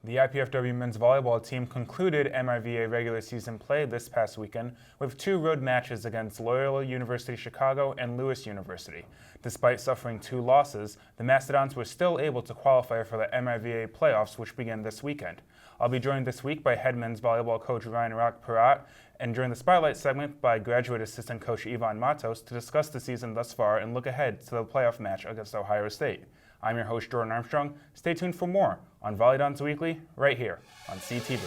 The IPFW men's volleyball team concluded MIVA regular season play this past weekend with 2 road matches against Loyola University Chicago and Lewis University. Despite suffering 2 losses, the Mastodons were still able to qualify for the MIVA playoffs, which begin this weekend. I'll be joined this week by head men's volleyball coach Ryan Rock-Perat, and during the Spotlight segment by graduate assistant coach Ivan Matos to discuss the season thus far and look ahead to the playoff match against Ohio State. I'm your host, Jordan Armstrong. Stay tuned for more on VolleyDons Weekly, right here on CTV.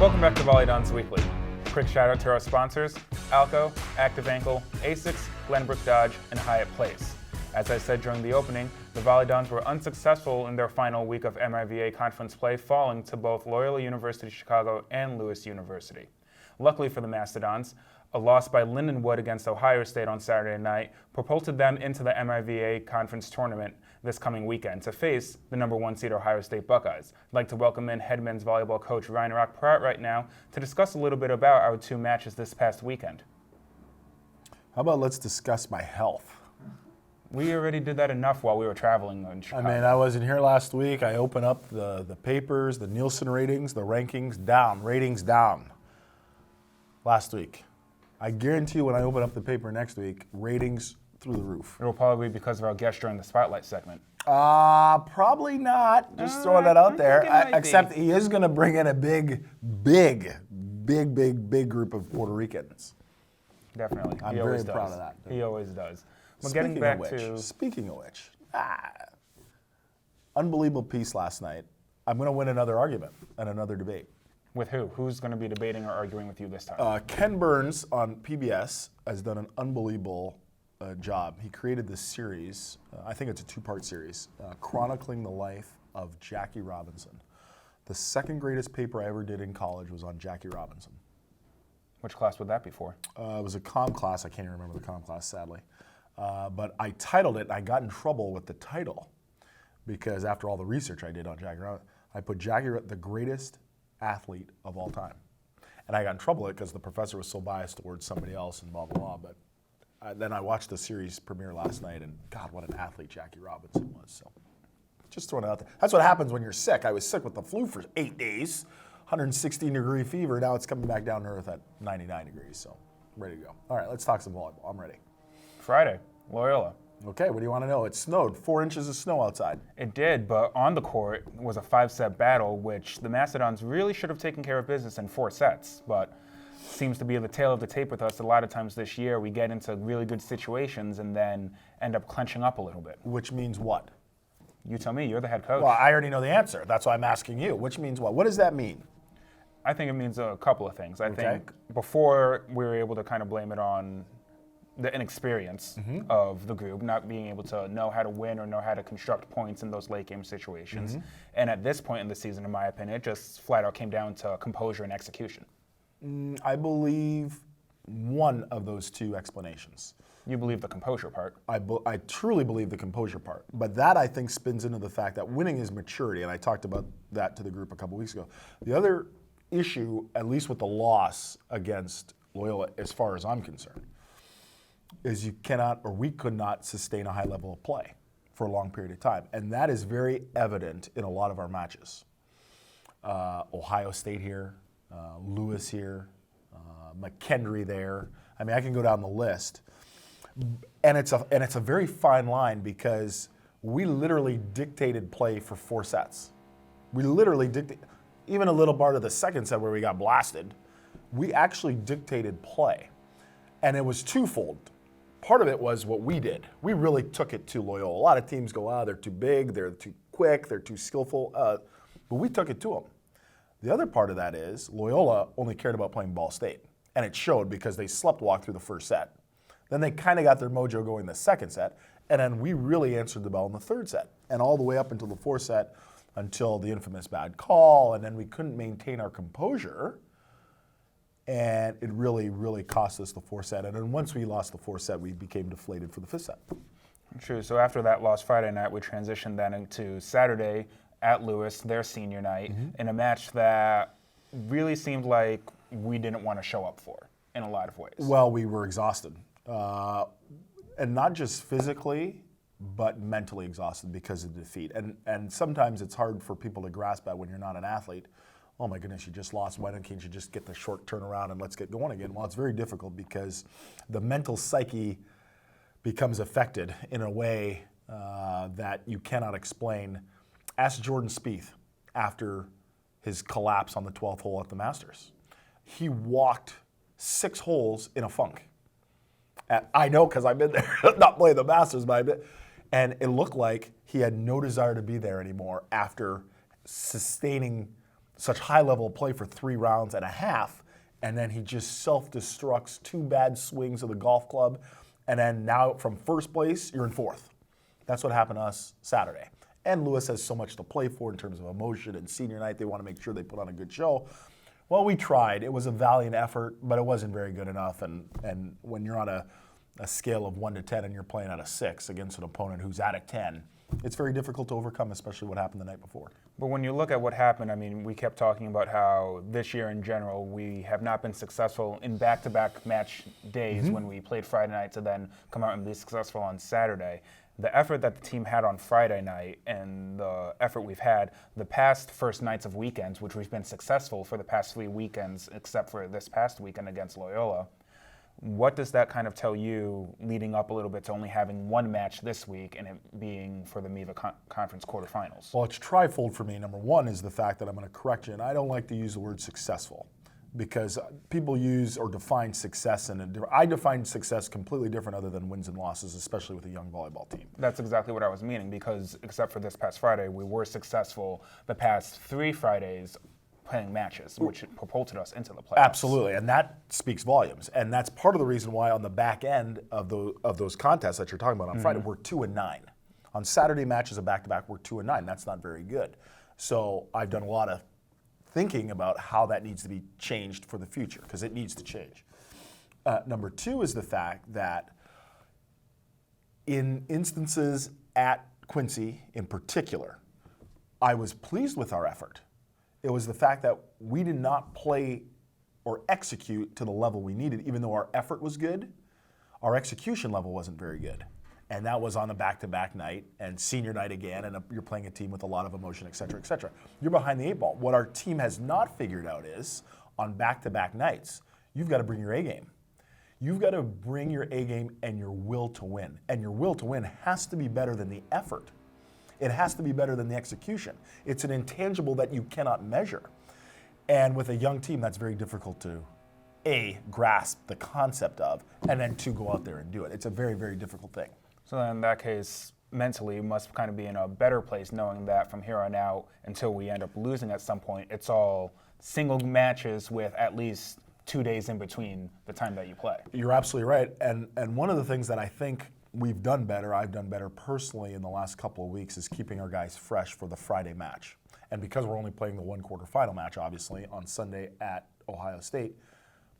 Welcome back to VolleyDons Weekly. Quick shout out to our sponsors, Alco, Active Ankle, Asics, Glenbrook Dodge, and Hyatt Place. As I said during the opening, the VolleyDons were unsuccessful in their final week of MIVA conference play, falling to both Loyola University Chicago and Lewis University. Luckily for the Mastodons, a loss by Lindenwood against Ohio State on Saturday night propelled them into the MIVA conference tournament this coming weekend to face the number 1 seed Ohio State Buckeyes. I'd like to welcome in head men's volleyball coach Ryan Rock-Perat right now to discuss a little bit about our 2 matches this past weekend. How about let's discuss my health? We already did that enough while we were traveling in Chicago. I mean, I wasn't here last week. I open up the papers, the Nielsen ratings, the rankings down, ratings down last week. I guarantee you when I open up the paper next week, ratings through the roof. It will probably be because of our guest during the Spotlight segment. Probably not. Just throwing that out there. Except he is going to bring in a big group of Puerto Ricans. Definitely. I'm very proud of that. He always does. But Speaking of which, unbelievable piece last night. I'm going to win another argument and another debate. With who? Who's going to be debating or arguing with you this time? Ken Burns on PBS has done an unbelievable job. He created this series, I think it's a 2-part series, chronicling the life of Jackie Robinson. The second greatest paper I ever did in college was on Jackie Robinson. Which class would that be for? It was a comm class. I can't even remember the comm class, sadly. But I titled it, and I got in trouble with the title because after all the research I did on Jackie Robinson, I put Jackie the greatest athlete of all time. And I got in trouble with it because the professor was so biased towards somebody else and blah, blah, blah. But then I watched the series premiere last night, and God, what an athlete Jackie Robinson was. So just throwing it out there. That's what happens when you're sick. I was sick with the flu for 8 days, 116-degree fever. Now it's coming back down to earth at 99 degrees. So I'm ready to go. All right, let's talk some volleyball. I'm ready. Friday, Loyola. Okay, what do you want to know? It snowed, 4 inches of snow outside. It did, but on the court was a 5-set battle, which the Mastodons really should have taken care of business in 4 sets, but seems to be the tail of the tape with us. A lot of times this year, we get into really good situations and then end up clenching up a little bit. Which means what? You tell me, you're the head coach. Well, I already know the answer. That's why I'm asking you. Which means what? What does that mean? I think it means a couple of things. I think before we were able to kind of blame it on the inexperience of the group, not being able to know how to win or know how to construct points in those late game situations. And at this point in the season, in my opinion, it just flat out came down to composure and execution. I believe one of those 2 explanations. You believe the composure part? I truly believe the composure part. But that, I think, spins into the fact that winning is maturity, and I talked about that to the group a couple weeks ago. The other issue, at least with the loss against Loyola, as far as I'm concerned, is you cannot, or we could not, sustain a high level of play for a long period of time. And that is very evident in a lot of our matches. Ohio State here, Lewis here, McKendree there. I mean, I can go down the list. And it's a very fine line because we literally dictated play for 4 sets. We literally dictated, even a little part of the second set where we got blasted, we actually dictated play. And it was twofold. Part of it was what we did. We really took it to Loyola. A lot of teams go, they're too big, they're too quick, they're too skillful. But we took it to them. The other part of that is Loyola only cared about playing Ball State. And it showed because they sleptwalked through the first set. Then they kind of got their mojo going in the second set. And then we really answered the bell in the third set. And all the way up until the 4th set, until the infamous bad call. And then we couldn't maintain our composure. And it really, really cost us the 4th set. And then once we lost the 4th set, we became deflated for the 5th set. True. So after that loss Friday night, we transitioned then into Saturday at Lewis, their senior night, in a match that really seemed like we didn't want to show up for. in a lot of ways. Well, we were exhausted. And not just physically, but mentally exhausted because of defeat. And sometimes it's hard for people to grasp that when you're not an athlete. Oh my goodness, you just lost. Why can't you just get the short turnaround and let's get going again? Well, it's very difficult because the mental psyche becomes affected in a way that you cannot explain. Ask Jordan Spieth after his collapse on the 12th hole at the Masters. He walked 6 holes in a funk. I know because I've been there, not playing the Masters, but I've been, and it looked like he had no desire to be there anymore after sustaining such high level of play for 3 rounds and a half, and then he just self-destructs 2 bad swings of the golf club, and then now from first place, you're in 4th. That's what happened to us Saturday. And Lewis has so much to play for in terms of emotion and senior night. They want to make sure they put on a good show. Well, we tried. It was a valiant effort, but it wasn't very good enough. And when you're on a scale of 1 to 10 and you're playing at a 6 against an opponent who's at a 10, it's very difficult to overcome, especially what happened the night before. But when you look at what happened, I mean, we kept talking about how this year in general, we have not been successful in back-to-back match days when we played Friday night to then come out and be successful on Saturday. The effort that the team had on Friday night and the effort we've had the past first nights of weekends, which we've been successful for the past 3 weekends, except for this past weekend against Loyola. What does that kind of tell you leading up a little bit to only having 1 match this week and it being for the MIVA Conference quarterfinals? Well, it's trifold for me. Number one is the fact that I'm going to correct you, and I don't like to use the word successful because people use or define success I define success completely different other than wins and losses, especially with a young volleyball team. That's exactly what I was meaning because except for this past Friday, we were successful the past 3 Fridays playing matches, which propulsed us into the playoffs. Absolutely, and that speaks volumes. And that's part of the reason why on the back end of those contests that you're talking about on Friday, we're 2-9. On Saturday matches of back-to-back, we're 2-9. That's not very good. So I've done a lot of thinking about how that needs to be changed for the future, because it needs to change. Number 2 is the fact that in instances at Quincy in particular, I was pleased with our effort. It was the fact that we did not play or execute to the level we needed, even though our effort was good, our execution level wasn't very good. And that was on a back-to-back night and senior night again, and you're playing a team with a lot of emotion, et cetera, et cetera. You're behind the 8 ball. What our team has not figured out is, on back-to-back nights, you've got to bring your A game. You've got to bring your A game and your will to win. And your will to win has to be better than the effort. It has to be better than the execution. It's an intangible that you cannot measure. And with a young team, that's very difficult to, A, grasp the concept of, and then 2, go out there and do it. It's a very, very difficult thing. So then in that case, mentally, you must kind of be in a better place knowing that from here on out, until we end up losing at some point, it's all single matches with at least 2 days in between the time that you play. You're absolutely right. And one of the things that I think we've done better, I've done better personally in the last couple of weeks, is keeping our guys fresh for the Friday match. And because we're only playing the 1 quarterfinal match, obviously, on Sunday at Ohio State,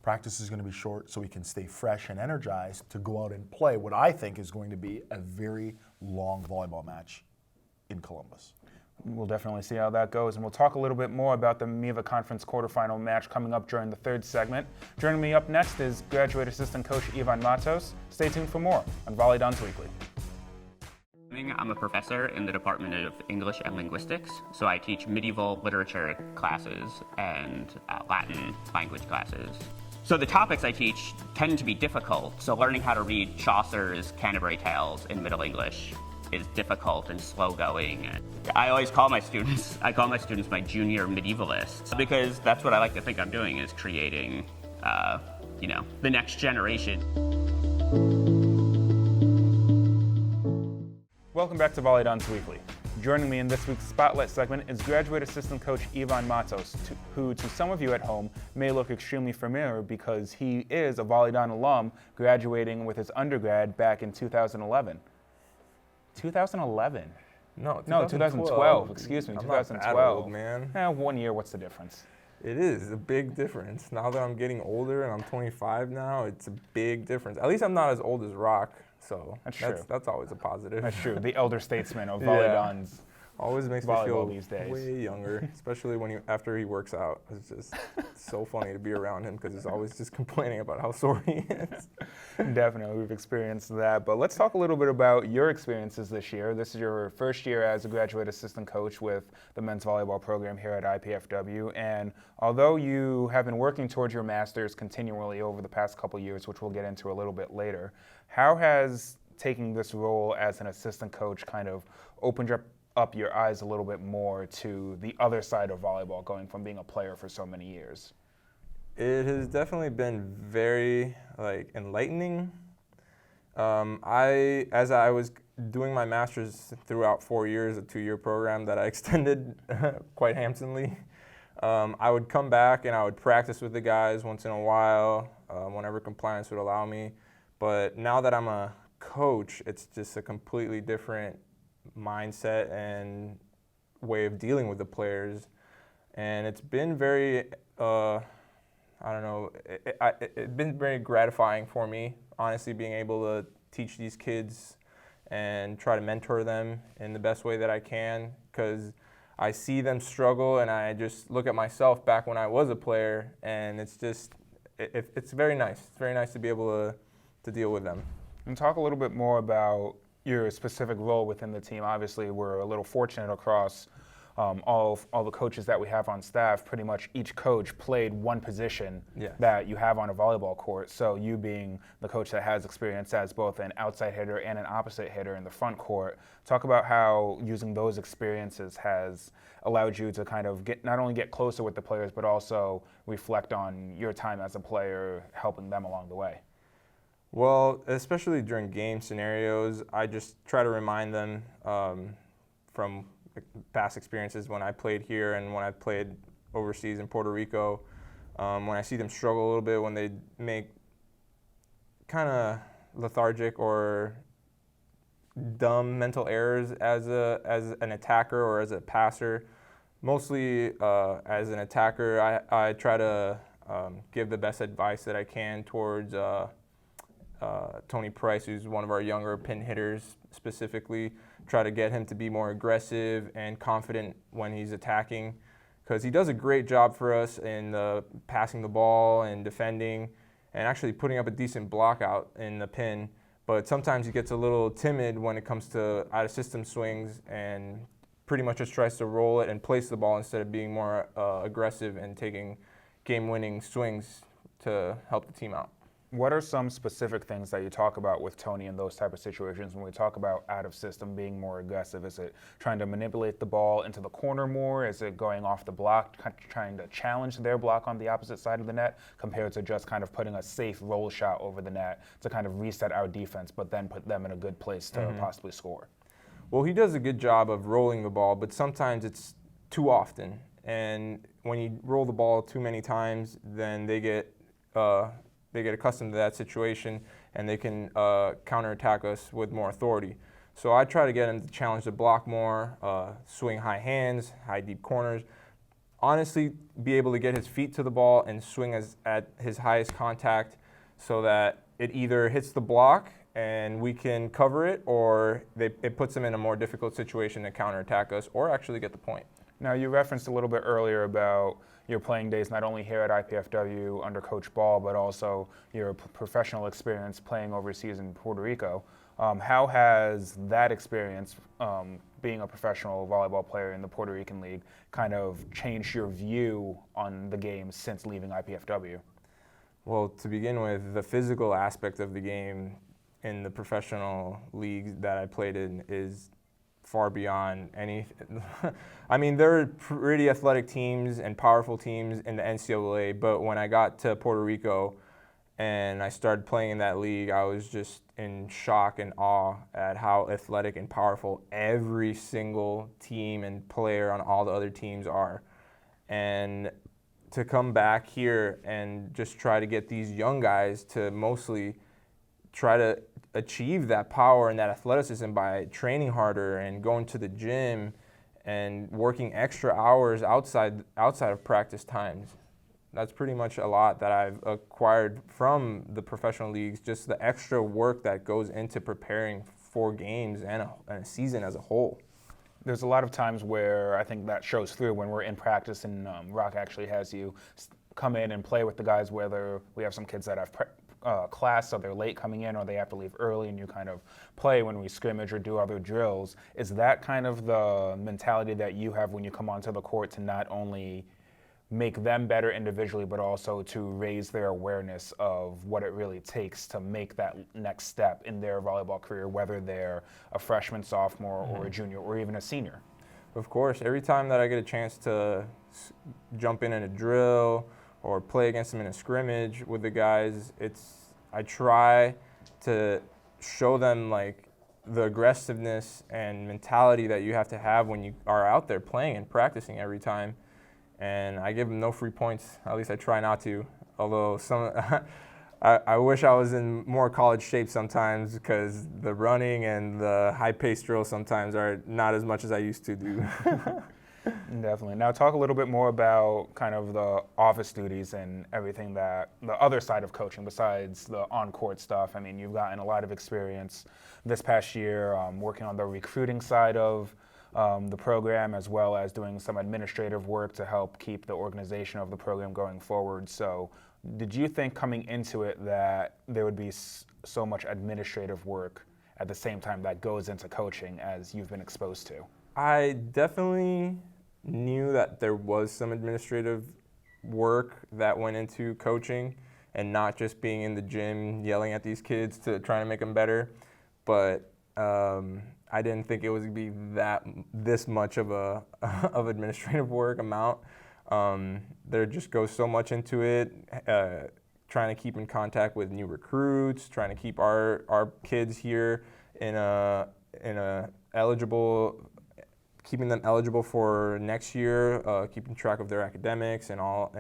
practice is going to be short so we can stay fresh and energized to go out and play what I think is going to be a very long volleyball match in Columbus. We'll definitely see how that goes, and we'll talk a little bit more about the MIVA Conference quarterfinal match coming up during the 3rd segment. Joining me up next is graduate assistant coach Ivan Matos. Stay tuned for more on VolleyDons Weekly. I'm a professor in the Department of English and Linguistics, so I teach medieval literature classes and Latin language classes. So the topics I teach tend to be difficult, so learning how to read Chaucer's Canterbury Tales in Middle English is difficult and slow-going. I always call my students, my junior medievalists, because that's what I like to think I'm doing, is creating, the next generation. Welcome back to VolleyDons Weekly. Joining me in this week's Spotlight segment is graduate assistant coach Ivan Matos, who to some of you at home may look extremely familiar because he is a VolleyDon alum graduating with his undergrad back in 2011. 2011? No, 2012. Excuse me, I'm 2012. not that old, man. 1 year, what's the difference? It is a big difference. Now that I'm getting older and I'm 25 now, it's a big difference. At least I'm not as old as Rock, so That's true. That's always a positive. That's true. The elder statesman of VolleyDons. Always makes me volleyball feel these days. way younger, especially when after he works out. It's just so funny to be around him because he's always just complaining about how sore he is. Definitely, we've experienced that. But let's talk a little bit about your experiences this year. This is your first year as a graduate assistant coach with the men's volleyball program here at IPFW. And although you have been working towards your master's continually over the past couple years, which we'll get into a little bit later, how has taking this role as an assistant coach kind of opened up your eyes a little bit more to the other side of volleyball, going from being a player for so many years? It has definitely been very enlightening. As I was doing my master's throughout 4 years, a 2-year program that I extended quite handsomely, I would come back and I would practice with the guys once in a while, whenever compliance would allow me. But now that I'm a coach, it's just a completely different mindset and way of dealing with the players, and it's been very it's been very gratifying for me, honestly, being able to teach these kids and try to mentor them in the best way that I can, because I see them struggle and I just look at myself back when I was a player, and it's just it's very nice. It's very nice to be able to deal with them. And talk a little bit more about your specific role within the team. Obviously, we're a little fortunate across all the coaches that we have on staff. Pretty much each coach played one position that you have on a volleyball court. So you being the coach that has experience as both an outside hitter and an opposite hitter in the front court, talk about how using those experiences has allowed you to kind of not only get closer with the players, but also reflect on your time as a player, helping them along the way. Well, especially during game scenarios, I just try to remind them from past experiences when I played here and when I played overseas in Puerto Rico. When I see them struggle a little bit, when they make kind of lethargic or dumb mental errors as an attacker or as a passer, mostly as an attacker, I try to give the best advice that I can towards Tony Price, who's one of our younger pin hitters specifically, try to get him to be more aggressive and confident when he's attacking, because he does a great job for us in passing the ball and defending and actually putting up a decent block out in the pin. But sometimes he gets a little timid when it comes to out-of-system swings and pretty much just tries to roll it and place the ball instead of being more aggressive and taking game-winning swings to help the team out. What are some specific things that you talk about with Tony in those type of situations when we talk about out of system being more aggressive? Is it trying to manipulate the ball into the corner more? Is it going off the block, trying to challenge their block on the opposite side of the net, compared to just kind of putting a safe roll shot over the net to kind of reset our defense, but then put them in a good place to possibly score? Well, he does a good job of rolling the ball, but sometimes it's too often. And when you roll the ball too many times, then they get accustomed to that situation, and they can counterattack us with more authority. So I try to get him to challenge the block more, swing high hands, high deep corners. Honestly, be able to get his feet to the ball and swing at his highest contact so that it either hits the block and we can cover it, or it puts them in a more difficult situation to counterattack us or actually get the point. Now, you referenced a little bit earlier about your playing days not only here at IPFW under Coach Ball, but also your professional experience playing overseas in Puerto Rico. How has that experience, being a professional volleyball player in the Puerto Rican League, kind of changed your view on the game since leaving IPFW? Well, to begin with, the physical aspect of the game in the professional league that I played in is far beyond anything. I mean, there are pretty athletic teams and powerful teams in the NCAA, but when I got to Puerto Rico and I started playing in that league, I was just in shock and awe at how athletic and powerful every single team and player on all the other teams are. And to come back here and just try to get these young guys to mostly try to achieve that power and that athleticism by training harder and going to the gym and working extra hours outside of practice times. That's pretty much a lot that I've acquired from the professional leagues, just the extra work that goes into preparing for games and a season as a whole. there's a lot of times where I think that shows through when we're in practice and Rock actually has you come in and play with the guys, whether we have some kids that have class, so they're late coming in or they have to leave early, and you kind of play when we scrimmage or do other drills. Is that kind of the mentality that you have when you come onto the court to not only make them better individually, but also to raise their awareness of what it really takes to make that next step in their volleyball career, whether they're a freshman, sophomore, or a junior, or even a senior? Of course, every time that I get a chance to jump in a drill or play against them in a scrimmage with the guys, I try to show them like the aggressiveness and mentality that you have to have when you are out there playing and practicing every time. And I give them no free points. At least I try not to. Although I wish I was in more college shape sometimes, because the running and the high-paced drills sometimes are not as much as I used to do. Definitely. Now talk a little bit more about kind of the office duties and everything, that the other side of coaching besides the on-court stuff. I mean, you've gotten a lot of experience this past year working on the recruiting side of the program, as well as doing some administrative work to help keep the organization of the program going forward. So did you think coming into it that there would be so much administrative work at the same time that goes into coaching as you've been exposed to? I definitely knew that there was some administrative work that went into coaching and not just being in the gym yelling at these kids to try to make them better. But I didn't think it was going to be this much of of administrative work amount. There just goes so much into it. Trying to keep in contact with new recruits, trying to keep our kids here in a keeping them eligible for next year, keeping track of their academics and all,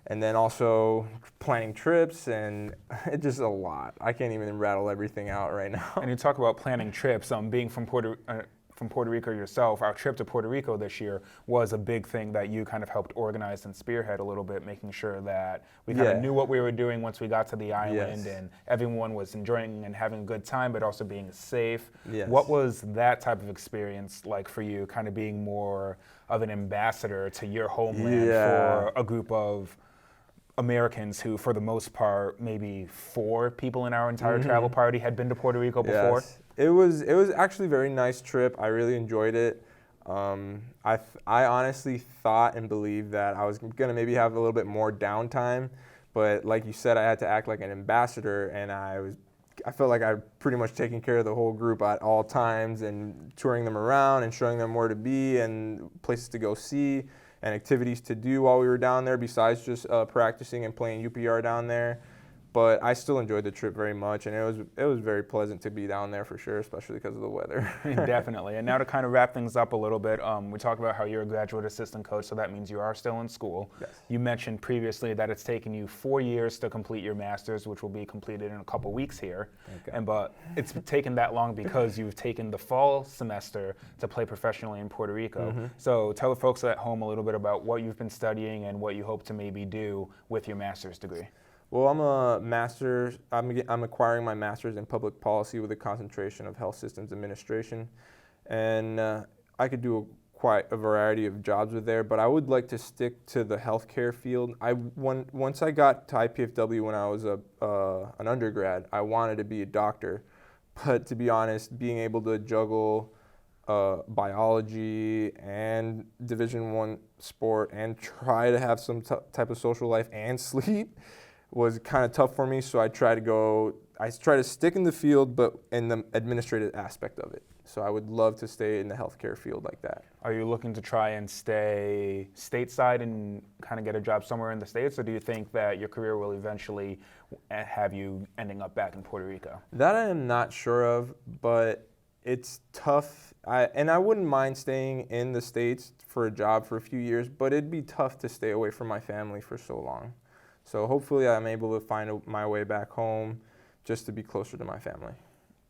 and then also planning trips, and it's just a lot. I can't even rattle everything out right now. And you talk about planning trips. Being from Puerto Rico yourself, our trip to Puerto Rico this year was a big thing that you kind of helped organize and spearhead a little bit, making sure that we kind of knew what we were doing once we got to the island, and everyone was enjoying and having a good time, but also being safe. Yes. What was that type of experience like for you, kind of being more of an ambassador to your homeland for a group of Americans who, for the most part, maybe 4 people in our entire travel party had been to Puerto Rico before? Yes. It was actually a very nice trip. I really enjoyed it. I honestly thought and believed that I was going to maybe have a little bit more downtime, but like you said, I had to act like an ambassador, and I felt like I pretty much taking care of the whole group at all times and touring them around and showing them where to be and places to go see and activities to do while we were down there besides just practicing and playing UPR down there. But I still enjoyed the trip very much, and it was very pleasant to be down there for sure, especially because of the weather. Definitely. And now to kind of wrap things up a little bit, we talked about how you're a graduate assistant coach, so that means you are still in school. Yes. You mentioned previously that it's taken you 4 years to complete your master's, which will be completed in a couple weeks here. Okay. But it's taken that long because you've taken the fall semester to play professionally in Puerto Rico. So tell the folks at home a little bit about what you've been studying and what you hope to maybe do with your master's degree. Well, I'm acquiring my master's in public policy with a concentration of health systems administration, and I could do quite a variety of jobs with there, but I would like to stick to the healthcare field. Once I got to IPFW when I was an undergrad, I wanted to be a doctor, but to be honest, being able to juggle biology and Division I sport and try to have some type of social life and sleep was kind of tough for me, so I try to stick in the field, but in the administrative aspect of it. So I would love to stay in the healthcare field like that. Are you looking to try and stay stateside and kind of get a job somewhere in the States, or do you think that your career will eventually have you ending up back in Puerto Rico? That I am not sure of, but it's tough. I wouldn't mind staying in the States for a job for a few years, but it'd be tough to stay away from my family for so long. So hopefully I'm able to find my way back home just to be closer to my family.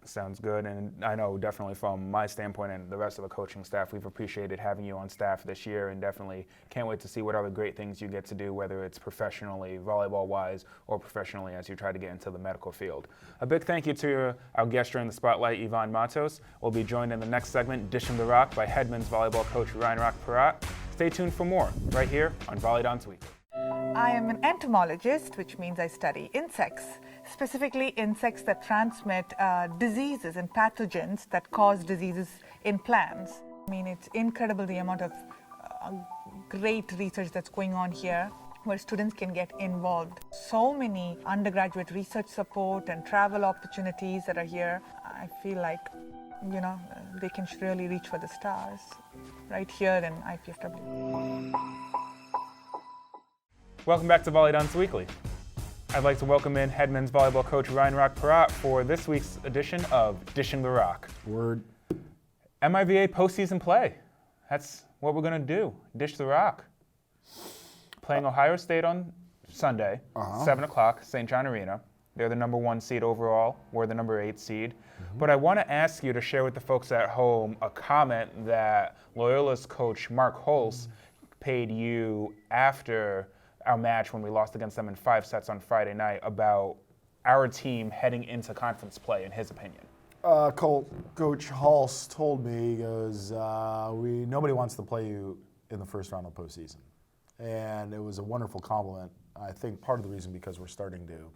Sounds good, and I know definitely from my standpoint and the rest of the coaching staff, we've appreciated having you on staff this year, and definitely can't wait to see what other great things you get to do, whether it's professionally, volleyball-wise, or professionally as you try to get into the medical field. A big thank you to our guest during the spotlight, Yvonne Matos. We'll be joined in the next segment, Dishing the Rock, by head men's volleyball coach Ryan Rock-Parat. Stay tuned for more, right here on VolleyDons Weekly. I am an entomologist, which means I study insects, specifically insects that transmit diseases and pathogens that cause diseases in plants. I mean, it's incredible the amount of great research that's going on here, where students can get involved. So many undergraduate research support and travel opportunities that are here. I feel like, they can really reach for the stars right here in IPFW. Welcome back to VolleyDons Weekly. I'd like to welcome in head men's volleyball coach Ryan Rock-Parat for this week's edition of Dishing the Rock. Word. MIVA postseason play. That's what we're going to do, dish the rock. Playing Ohio State on Sunday, 7 o'clock, St. John Arena. They're the number 1 seed overall. We're the number 8 seed. But I want to ask you to share with the folks at home a comment that Loyola's coach Mark Holz paid you after our match when we lost against them in 5 sets on Friday night about our team heading into conference play, in his opinion. Coach Hulse told me, he goes, nobody wants to play you in the first round of postseason. And it was a wonderful compliment. I think part of the reason because we're starting to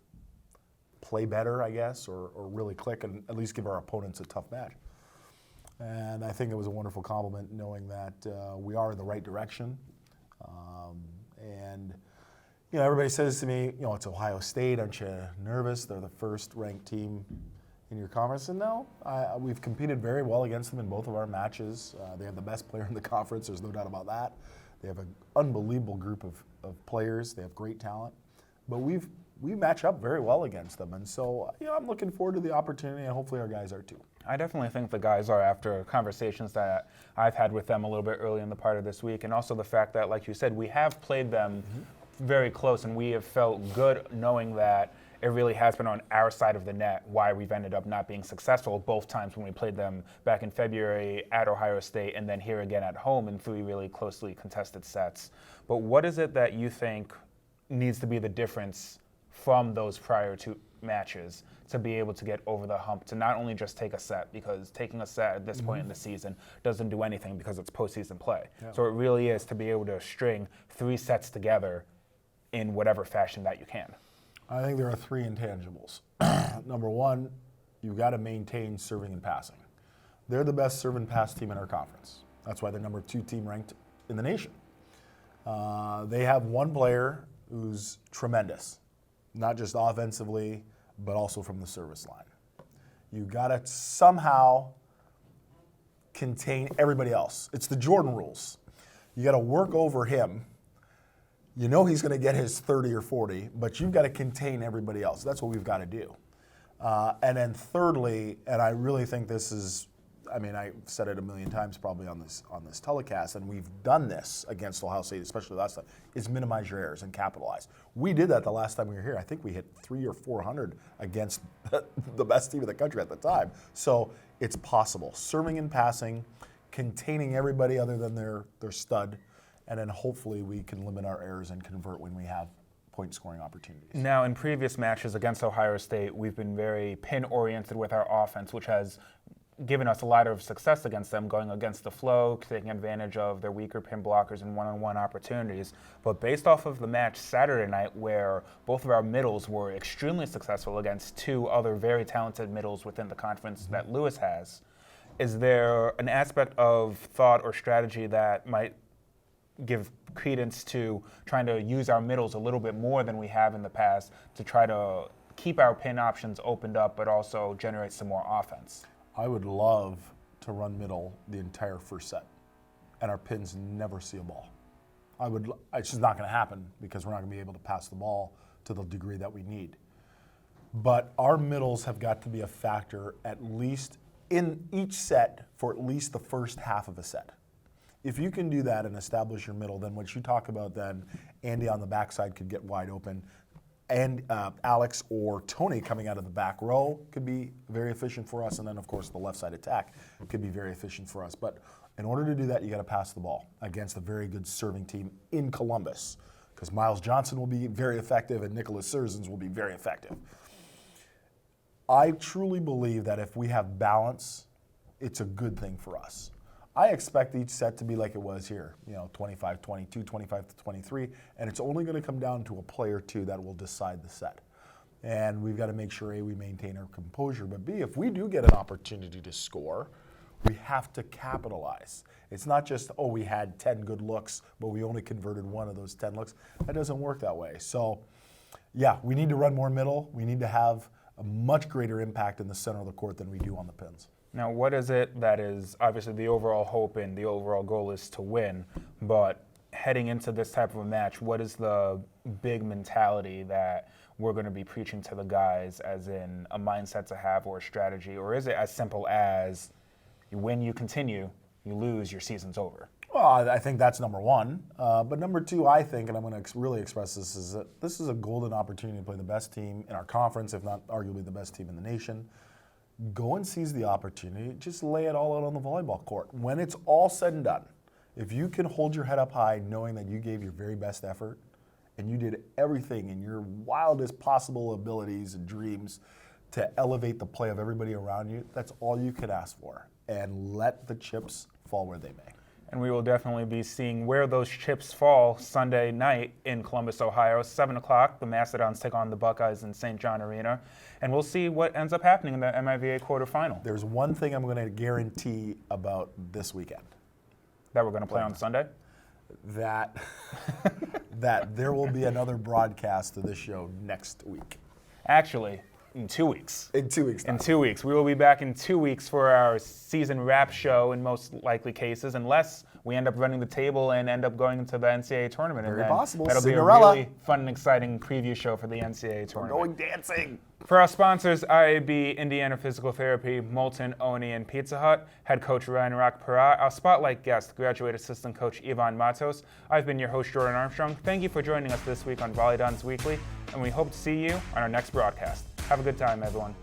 play better, I guess, or really click and at least give our opponents a tough match. And I think it was a wonderful compliment knowing that we are in the right direction. And everybody says to me, it's Ohio State, aren't you nervous? They're the first ranked team in your conference. And no, we've competed very well against them in both of our matches. They have the best player in the conference, there's no doubt about that. They have an unbelievable group of players. They have great talent. But we match up very well against them. And so, I'm looking forward to the opportunity, and hopefully our guys are too. I definitely think the guys are, after conversations that I've had with them a little bit early in the part of this week, and also the fact that, like you said, we have played them very close, and we have felt good knowing that it really has been on our side of the net why we've ended up not being successful both times when we played them back in February at Ohio State and then here again at home in 3 really closely contested sets. But what is it that you think needs to be the difference from those prior 2 matches to be able to get over the hump, to not only just take a set, because taking a set at this point in the season doesn't do anything because it's postseason play. Yeah. So it really is to be able to string 3 sets together in whatever fashion that you can. I think there are 3 intangibles. Number 1, you've got to maintain serving and passing. They're the best serve and pass team in our conference. That's why they're number 2 team ranked in the nation. They have one player who's tremendous, not just offensively, but also from the service line. You've got to somehow contain everybody else. It's the Jordan rules. You got to work over him. You know he's going to get his 30 or 40, but you've got to contain everybody else. That's what we've got to do. And then thirdly, and I really think this is, I've said it a million times probably on this telecast, and we've done this against Ohio State, especially last time, is minimize your errors and capitalize. We did that the last time we were here. I think we hit 300 or 400 against the best team in the country at the time. So it's possible. Serving and passing, containing everybody other than their stud, and then hopefully we can limit our errors and convert when we have point scoring opportunities. Now, in previous matches against Ohio State, we've been very pin-oriented with our offense, which has given us a lot of success against them, going against the flow, taking advantage of their weaker pin blockers and one-on-one opportunities. But based off of the match Saturday night, where both of our middles were extremely successful against 2 other very talented middles within the conference that Lewis has, is there an aspect of thought or strategy that might give credence to trying to use our middles a little bit more than we have in the past to try to keep our pin options opened up but also generate some more offense? I would love to run middle the entire first set, and our pins never see a ball. It's just not going to happen because we're not going to be able to pass the ball to the degree that we need. But our middles have got to be a factor at least in each set for at least the first half of a set. If you can do that and establish your middle, then what you talk about then, Andy on the backside could get wide open, and Alex or Tony coming out of the back row could be very efficient for us. And then, of course, the left side attack could be very efficient for us. But in order to do that, you got to pass the ball against a very good serving team in Columbus, because Miles Johnson will be very effective and Nicholas Surzins will be very effective. I truly believe that if we have balance, it's a good thing for us. I expect each set to be like it was here, 25-22, 25-23, and it's only going to come down to a play or two that will decide the set. And we've got to make sure, A, we maintain our composure, but B, if we do get an opportunity to score, we have to capitalize. It's not just, we had 10 good looks, but we only converted one of those 10 looks. That doesn't work that way. So, yeah, we need to run more middle. We need to have a much greater impact in the center of the court than we do on the pins. Now, what is it that is obviously the overall hope and the overall goal is to win, but heading into this type of a match, what is the big mentality that we're going to be preaching to the guys, as in a mindset to have or a strategy, or is it as simple as you win, you continue, you lose, your season's over? Well, I think that's number one. But number two, I think, and I'm going to really express this, is that this is a golden opportunity to play the best team in our conference, if not arguably the best team in the nation. Go and seize the opportunity. Just lay it all out on the volleyball court. When it's all said and done, if you can hold your head up high knowing that you gave your very best effort and you did everything in your wildest possible abilities and dreams to elevate the play of everybody around you, that's all you could ask for. And let the chips fall where they may. And we will definitely be seeing where those chips fall Sunday night in Columbus, Ohio, 7 o'clock. The Mastodons take on the Buckeyes in St. John Arena. And we'll see what ends up happening in the MIVA quarterfinal. There's one thing I'm going to guarantee about this weekend. That we're going to play on Sunday? That there will be another broadcast of this show next week. Actually, in 2 weeks. In 2 weeks. In 2 weeks. We will be back in 2 weeks for our season wrap show in most likely cases, unless we end up running the table and end up going into the NCAA tournament. Very and then possible. That'll Cinderella. be a really fun and exciting preview show for the NCAA tournament. We're going dancing. For our sponsors, IAB, Indiana Physical Therapy, Molten, Oni, and Pizza Hut, head coach Ryan Rock-Parat, our spotlight guest, graduate assistant coach Ivan Matos. I've been your host, Jordan Armstrong. Thank you for joining us this week on VolleyDons Weekly, and we hope to see you on our next broadcast. Have a good time, everyone.